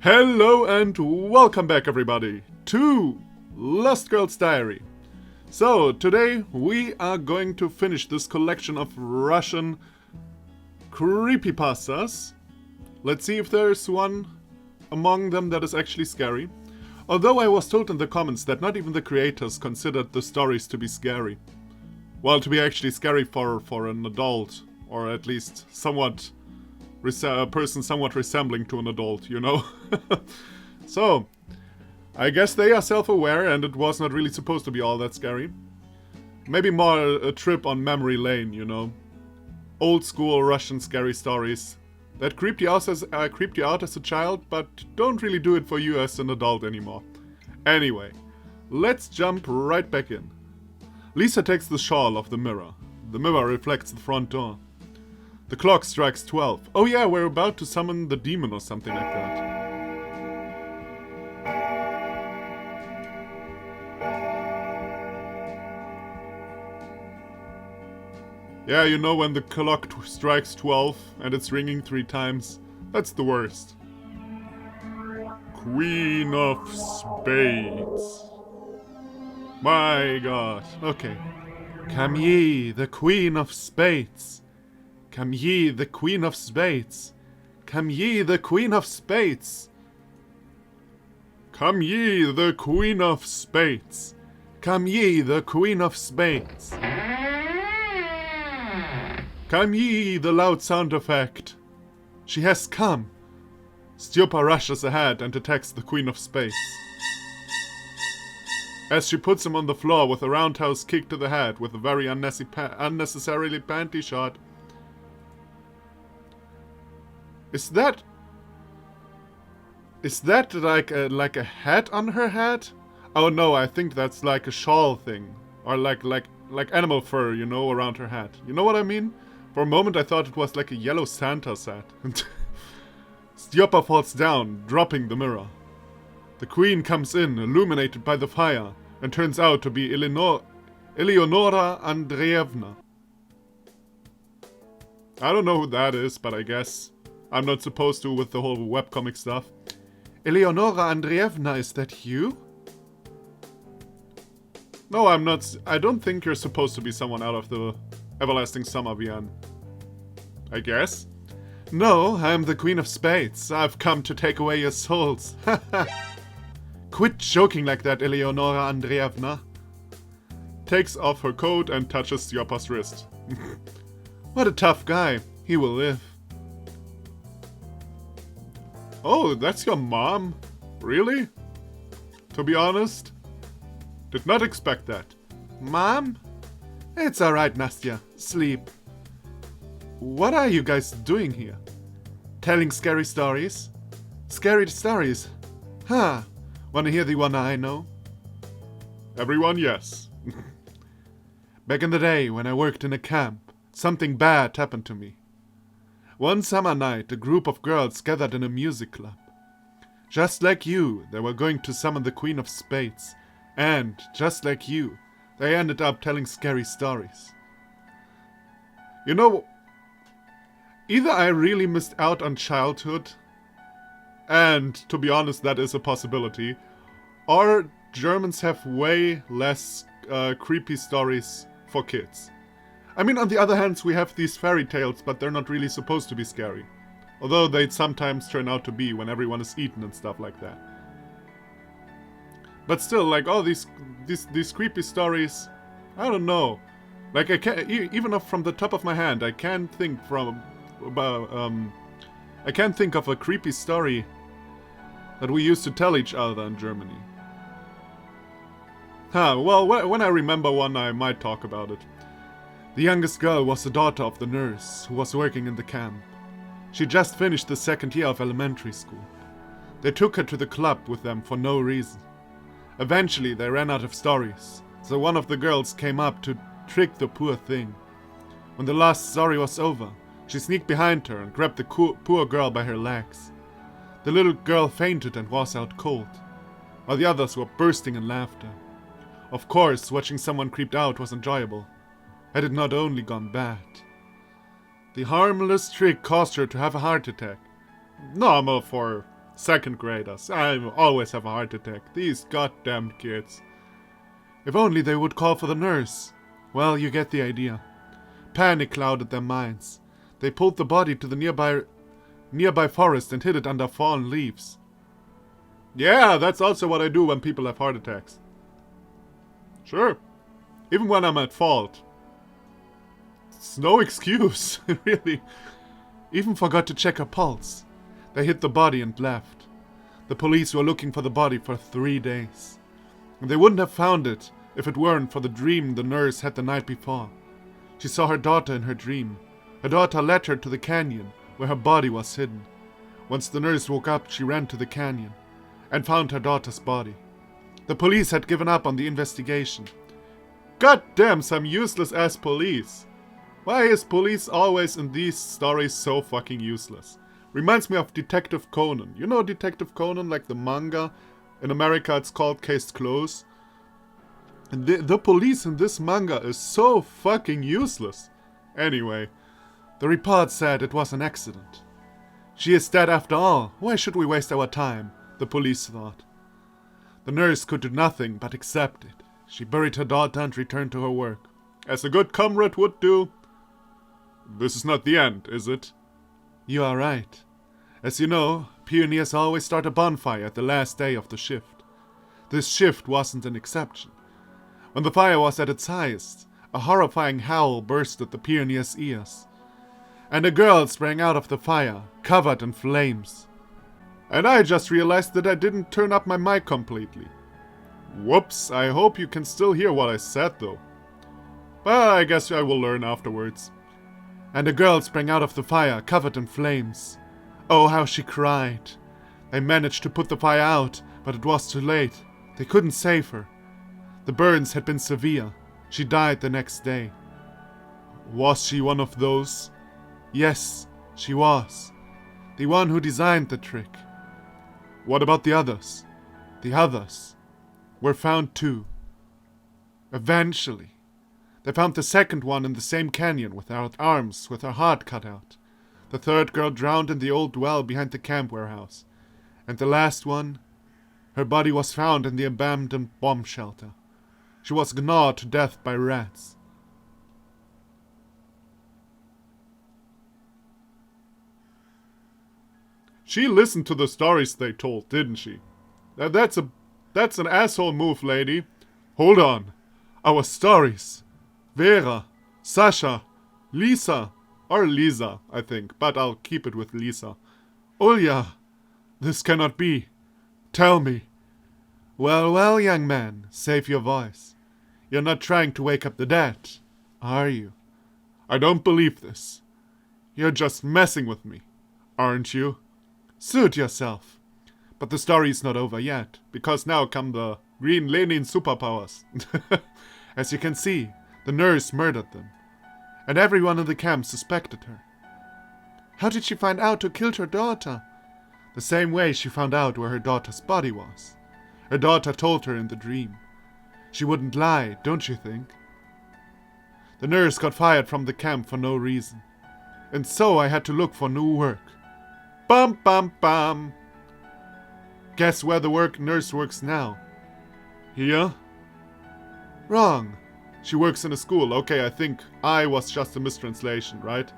Hello and welcome back, everybody, to Lost Girl's Diary. So, today we are going to finish this collection of Russian creepypastas. Let's see if there's one among them that is actually scary. Although I was told in the comments that not even the creators considered the stories to be scary. Well, to be actually scary for an adult, or at least somewhat a person somewhat resembling to an adult, you know? So, I guess they are self-aware and it was not really supposed to be all that scary. Maybe more a trip on memory lane, you know? Old school Russian scary stories that creeped you out as a child, but don't really do it for you as an adult anymore. Anyway, let's jump right back in. Lisa takes the shawl off the mirror. The mirror reflects the front door. The clock strikes 12. Oh yeah, we're about to summon the demon or something like that. Yeah, you know when the clock strikes 12 and it's ringing 3 times? That's the worst. Queen of Spades. My god. Okay. Come ye, the Queen of Spades. Come ye, the Queen of Spades. Come ye, the Queen of Spades. Come ye, the Queen of Spades. Come ye, the Queen of Spades. Come ye, the loud sound effect. She has come. Stjopa rushes ahead and attacks the Queen of Spades. As she puts him on the floor with a roundhouse kick to the head with a very unnecessarily panty shot. Is that like a hat on her head? Oh no, I think that's like a shawl thing. Or like animal fur, you know, around her head. You know what I mean? For a moment I thought it was like a yellow Santa's hat. Stjopa falls down, dropping the mirror. The queen comes in, illuminated by the fire, and turns out to be Eleonora Andreevna. I don't know who that is, but I guess I'm not supposed to with the whole webcomic stuff. Eleonora Andreevna, is that you? No, I'm not. I don't think you're supposed to be someone out of the Everlasting Summer, Vian. I guess? No, I'm the Queen of Spades. I've come to take away your souls. Quit joking like that, Eleonora Andreevna. Takes off her coat and touches Stjopa's wrist. What a tough guy. He will live. Oh, that's your mom? Really? To be honest, did not expect that. Mom? It's alright, Nastya. Sleep. What are you guys doing here? Telling scary stories? Scary stories? Huh. Wanna hear the one I know? Everyone, yes. Back in the day, when I worked in a camp, something bad happened to me. One summer night, a group of girls gathered in a music club. Just like you, they were going to summon the Queen of Spades. And, just like you, they ended up telling scary stories. You know, either I really missed out on childhood, and to be honest, that is a possibility, or Germans have way less creepy stories for kids. I mean, on the other hand, we have these fairy tales, but they're not really supposed to be scary. Although they sometimes turn out to be when everyone is eaten and stuff like that. But still, like all these creepy stories, I don't know. Like I can't even from the top of my hand, I can't think of a creepy story that we used to tell each other in Germany. Well, when I remember one, I might talk about it. The youngest girl was the daughter of the nurse who was working in the camp. She just finished the 2nd year of elementary school. They took her to the club with them for no reason. Eventually, they ran out of stories, so one of the girls came up to trick the poor thing. When the last story was over, she sneaked behind her and grabbed the poor girl by her legs. The little girl fainted and was out cold, while the others were bursting in laughter. Of course, watching someone creeped out was enjoyable. Had it not only gone bad. The harmless trick caused her to have a heart attack. Normal for Second graders. I always have a heart attack. These goddamn kids. If only they would call for the nurse. Well, you get the idea. Panic clouded their minds. They pulled the body to the nearby forest and hid it under fallen leaves. Yeah, that's also what I do when people have heart attacks. Sure. Even when I'm at fault. It's no excuse, really. Even forgot to check her pulse. They hid the body and left. The police were looking for the body for 3 days. And they wouldn't have found it if it weren't for the dream the nurse had the night before. She saw her daughter in her dream. Her daughter led her to the canyon where her body was hidden. Once the nurse woke up, she ran to the canyon and found her daughter's body. The police had given up on the investigation. God damn, some useless ass police. Why is police always in these stories so fucking useless? Reminds me of Detective Conan. You know Detective Conan, like the manga? In America it's called Case Closed. And the police in this manga is so fucking useless. Anyway, the report said it was an accident. She is dead after all. Why should we waste our time? The police thought. The nurse could do nothing but accept it. She buried her daughter and returned to her work. As a good comrade would do. This is not the end, is it? You are right. As you know, pioneers always start a bonfire at the last day of the shift. This shift wasn't an exception. When the fire was at its highest, a horrifying howl burst at the pioneers' ears. And a girl sprang out of the fire, covered in flames. And I just realized that I didn't turn up my mic completely. Whoops, I hope you can still hear what I said though. But I guess I will learn afterwards. And a girl sprang out of the fire, covered in flames. Oh, how she cried. They managed to put the fire out, but it was too late. They couldn't save her. The burns had been severe. She died the next day. Was she one of those? Yes, she was. The one who designed the trick. What about the others? The others were found too. Eventually. They found the second one in the same canyon without arms, with her heart cut out. The third girl drowned in the old well behind the camp warehouse. And the last one, her body was found in the abandoned bomb shelter. She was gnawed to death by rats. She listened to the stories they told, didn't she? That's an asshole move, lady. Hold on. Our stories. Vera, Sasha, Lisa, or Lisa, I think, but I'll keep it with Lisa. Ulya, this cannot be. Tell me. Well, well, young man, save your voice. You're not trying to wake up the dead, are you? I don't believe this. You're just messing with me, aren't you? Suit yourself. But the story's not over yet, because now come the Green Lenin superpowers. As you can see, the nurse murdered them, and everyone in the camp suspected her. How did she find out who killed her daughter? The same way she found out where her daughter's body was. Her daughter told her in the dream. She wouldn't lie, don't you think? The nurse got fired from the camp for no reason. And so I had to look for new work. Bum bum bum! Guess where the nurse works now? Here? Wrong. She works in a school. Okay, I think I was just a mistranslation, right?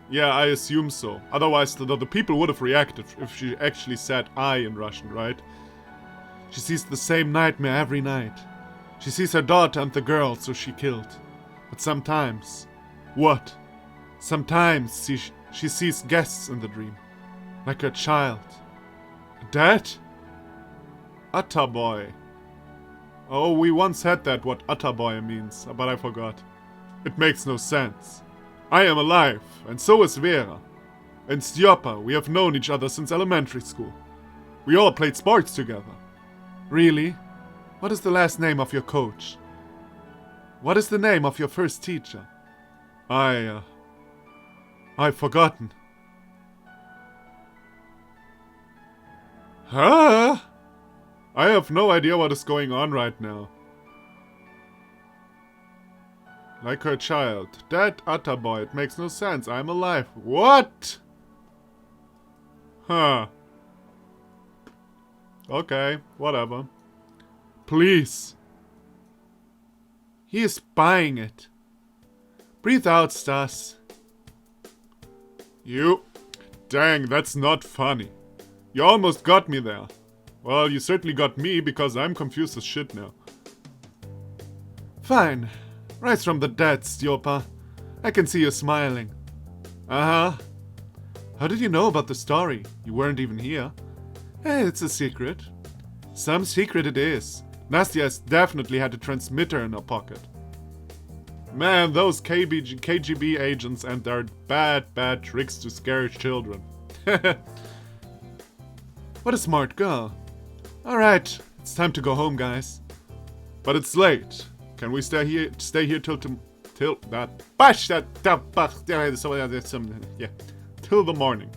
Yeah, I assume so. Otherwise, the people would have reacted if she actually said I in Russian, right? She sees the same nightmare every night. She sees her daughter and the girl, so she killed. But sometimes... What? Sometimes she sees guests in the dream. Like her child. Dead? Utter boy. Oh, we once had that, what utter boy means, but I forgot. It makes no sense. I am alive, and so is Vera. And Stjopa, we have known each other since elementary school. We all played sports together. Really? What is the last name of your coach? What is the name of your first teacher? I've forgotten. Huh? I have no idea what is going on right now. Like her child. Dead utter boy. It makes no sense. I'm alive. What? Huh. Okay, whatever. Please. He is buying it. Breathe out, Stas. You. Dang, that's not funny. You almost got me there. Well, you certainly got me because I'm confused as shit now. Fine. Rise from the dead, Stjopa. I can see you smiling. Uh-huh. How did you know about the story? You weren't even here. Hey, it's a secret. Some secret it is. Nastya has definitely had a transmitter in her pocket. Man, those KGB agents and their bad tricks to scare children. What a smart girl. Alright, it's time to go home, guys. But it's late. Can we stay here till the morning?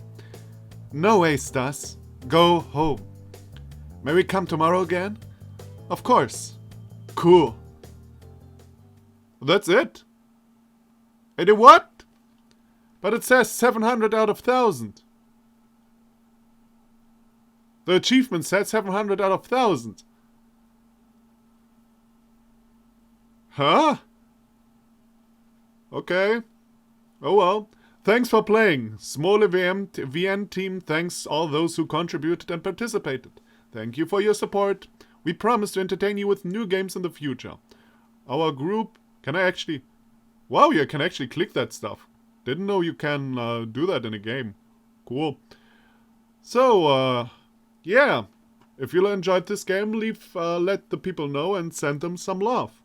No way, Stas. Go home. May we come tomorrow again? Of course. Cool. That's it? It what? But it says 700 out of 1000. The achievement said 700 out of 1000. Huh? Okay. Oh well. Thanks for playing. Small VN team thanks all those who contributed and participated. Thank you for your support. We promise to entertain you with new games in the future. Our group... Can I actually... Wow, you can actually click that stuff. Didn't know you can do that in a game. Cool. So, yeah. If you enjoyed this game, let the people know and send them some love.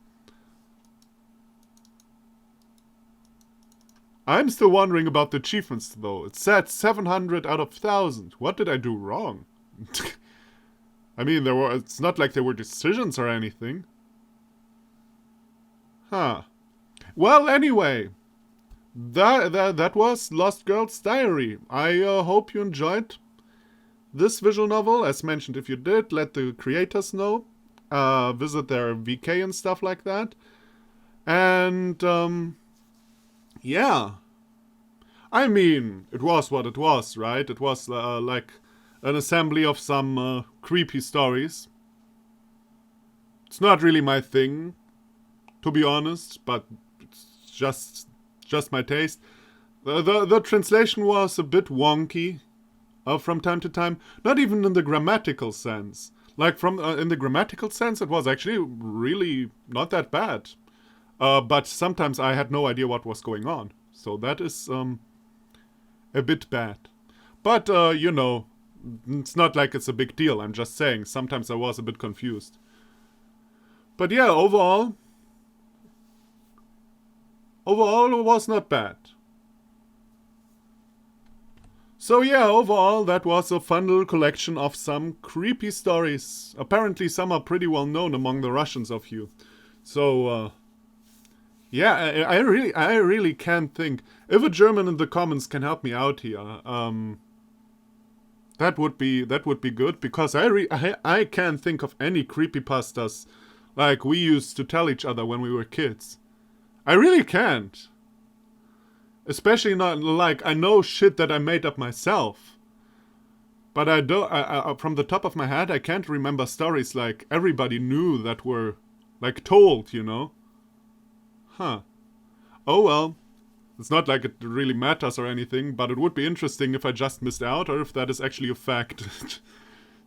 I'm still wondering about the achievements, though. It said 700 out of 1000. What did I do wrong? I mean, it's not like there were decisions or anything. Huh. Well, anyway. That was Lost Girl's Diary. I hope you enjoyed this visual novel. As mentioned, if you did, let the creators know. Visit their VK and stuff like that. And, yeah. I mean, it was what it was, right? It was like an assembly of some creepy stories. It's not really my thing, to be honest, but it's just my taste. The translation was a bit wonky from time to time. Not even in the grammatical sense. Like, in the grammatical sense, it was actually really not that bad. But sometimes I had no idea what was going on. So that is a bit bad. But, you know, it's not like it's a big deal. I'm just saying, sometimes I was a bit confused. But yeah, overall, it was not bad. So yeah, overall, that was a fun little collection of some creepy stories. Apparently some are pretty well known among the Russians of you. So, yeah, I really can't think. If a German in the comments can help me out here, that would be good, because I can't think of any creepypastas like we used to tell each other when we were kids. I really can't. Especially not, like, I know shit that I made up myself. But from the top of my head, I can't remember stories like everybody knew that were, like, told, you know? Huh. Oh well. It's not like it really matters or anything, but it would be interesting if I just missed out or if that is actually a fact.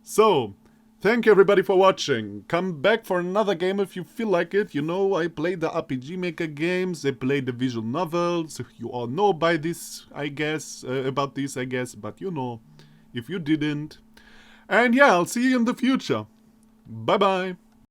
So, thank you everybody for watching. Come back for another game if you feel like it. You know, I played the RPG Maker games, I played the visual novels. You all know by this, I guess, about this, I guess, but you know, if you didn't. And yeah, I'll see you in the future. Bye bye.